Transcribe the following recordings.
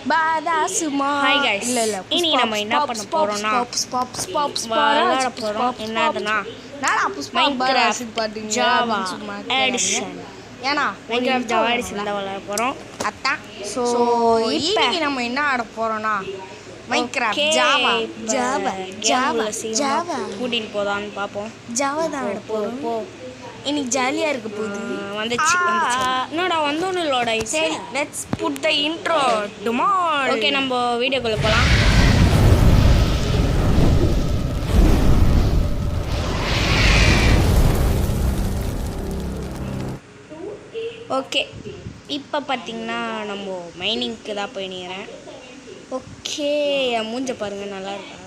பாதாசுமா hi guys, இனி நம்ம என்ன பண்ண போறோம்னா விளையாட போறோம். என்னதுன்னா மைன்கிராஃப்ட் ஜாவா எடிஷன். ஏன்னா மைன்கிராஃப்ட் ஜாவா எடிஷன் தான் விளையாட போறோம். அதான் ஸோ இன்னைக்கு நம்ம என்ன ஆட போறோம்னா Minecraft Java Java Java Java கூட்டின்னு போதான்னு பார்ப்போம். ஜாவா தான் ஆட போறோம். இன்னைக்கு ஜாலியா இருக்க போகுது. வந்துச்சு என்னடா வந்தோன்னு லோட் ஆயிடுச்சு. சரி, let's put the intro tomorrow. Okay, நம்ம வீடியோக்குள்ள போகலாம். ஓகே, இப்போ பார்த்தீங்கன்னா நம்ம மைனிங்க்கு தான் போயினுக்கிறேன். ஓகே, என் மூஞ்ச பாருங்கள், நல்லா இருக்கா?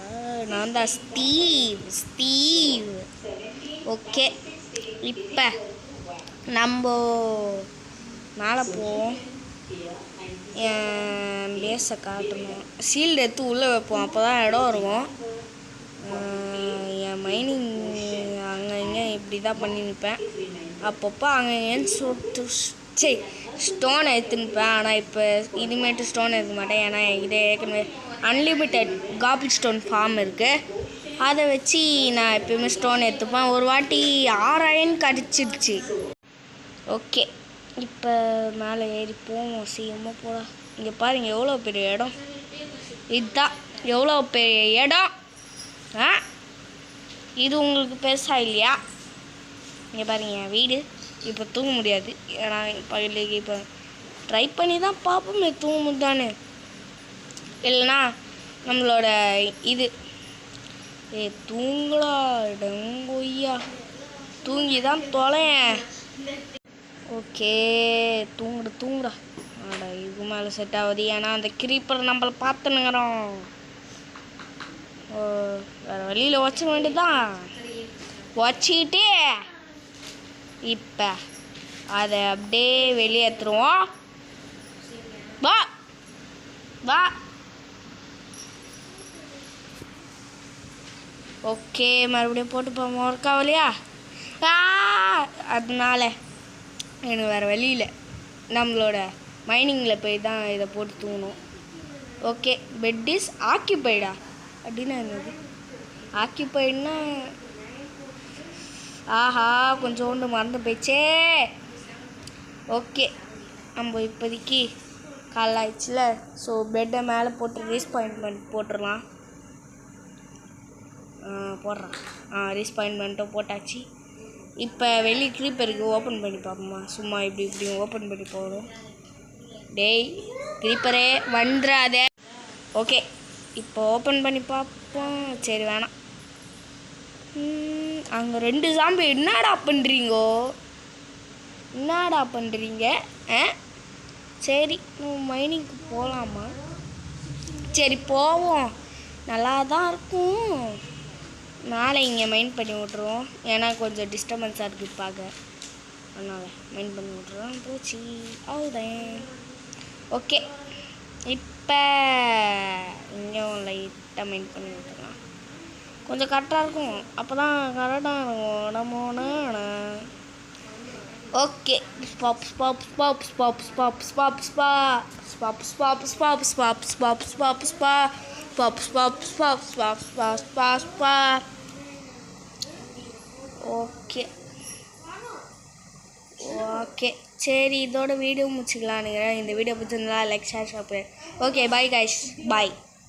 நான் தான் ஸ்டீவ். ஓகே, இப்போ நம்ம மேலே போவோம். என் பேஸை காட்டணும். ஷீல்டு எடுத்து உள்ளே வைப்போம், அப்போ தான் இடம் இருக்கும். என் மைனிங் அங்கே இங்கே இப்படி தான் பண்ணி நிற்பேன். அப்பப்போ அங்கே இங்கேன்னு ஸ்டோன் எடுத்துனுப்பேன். ஆனால் இப்போ இனிமேட்டு ஸ்டோன் எடுக்க மாட்டேன். ஏன்னா என்கிட்ட ஏற்கனவே அன்லிமிட்டெட் காபிள் ஸ்டோன் ஃபார்ம் இருக்குது. அதை வச்சு நான் எப்பயுமே ஸ்டோன் எடுத்துப்பேன். ஒரு வாட்டி 6 அயன் கிடச்சிடுச்சு. ஓகே, இப்போ மேலே ஏறி போவோம். சீக்கிரமாக போகலாம். இங்கே பாருங்க எவ்வளோ பெரிய இடம். இதுதான் எவ்வளோ பெரிய இடம். இது உங்களுக்கு பெருசாக இல்லையா? இங்கே பாருங்க என் வீடு. இப்போ தூங்க முடியாது, ஏன்னா பகலுக்கு இப்போ ட்ரை பண்ணி தான் பார்ப்போமே தூங்க முடியான்னு. இல்லைன்னா நம்மளோட இது தூங்கலா டங்கொய்யா தூங்கி தான் தொலையேன். ஓகே, தூங்குடா. ஆடா, இது மேலே செட் ஆகுது. ஏன்னா அந்த கிரீப்பர் நம்மளை பார்த்துனுங்கிறோம். வேறு வழியில் வச்சிட வேண்டியதுதான். வச்சிக்கிட்டே இப்போ அதை அப்படியே வெளியேற்றுருவோம். வா. ஓகே, மறுபடியும் போட்டு போவோம். ஒர்க் ஆகலையா? அதனால எனக்கு வேறு வழியில் நம்மளோட மைனிங்கில் போய் தான் இதை போட்டு தூங்கணும். ஓகே, பெட் இஸ் ஆக்கியபைடா அப்படின்னா என்னது? ஆக்கியபைடுனா ஆஹா, கொஞ்சோண்டு மறந்து போயிடுச்சே. ஓகே, நம்ம இப்போதைக்கு கால் ஆயிடுச்சுல, ஸோ பெட்டை மேலே போட்டு ரீஸ்பாயின்மெண்ட் போட்டுடலாம். ரீஸ்பாயின்மெண்ட்டும் போட்டாச்சு. இப்போ வெளியே க்ரீப்பருக்கு ஓப்பன் பண்ணி பார்ப்போமா? சும்மா இப்படி ஓப்பன் பண்ணி போகணும். டேய் க்ரீப்பரே வந்துடாதே. ஓகே, இப்போ ஓப்பன் பண்ணி பார்ப்போம். சரி, வேணாம். அங்கே 2 ஜாம்பி. என்னடா பண்ணுறீங்க? சரி, நம்ம மைனிங்க்கு போகலாமா? சரி போவோம், நல்லா தான் இருக்கும். நாளை இங்கே மைண்ட் பண்ணி விட்ருவோம். ஏன்னா கொஞ்சம் டிஸ்டர்பன்ஸாக இருக்குது பார்க்க. அதனால் மைண்ட் பண்ணி விட்ருவோம். போச்சு, அவ்வளோதான். ஓகே, இப்போ இங்கேயும் லைட்டாக மைண்ட் பண்ணி விட்டுருலாம். கொஞ்சம் கரெக்டாக இருக்கும், அப்போ தான் கரெக்டாக இருக்கும் நம்மோன்னு. ஓகே, ஓகே சரி, இதோட வீடியோ முடிச்சுக்கலாம். நீங்கள் இந்த வீடியோ பிடிச்சிருந்தா like, share, subscribe. Okay, bye guys, பாய்.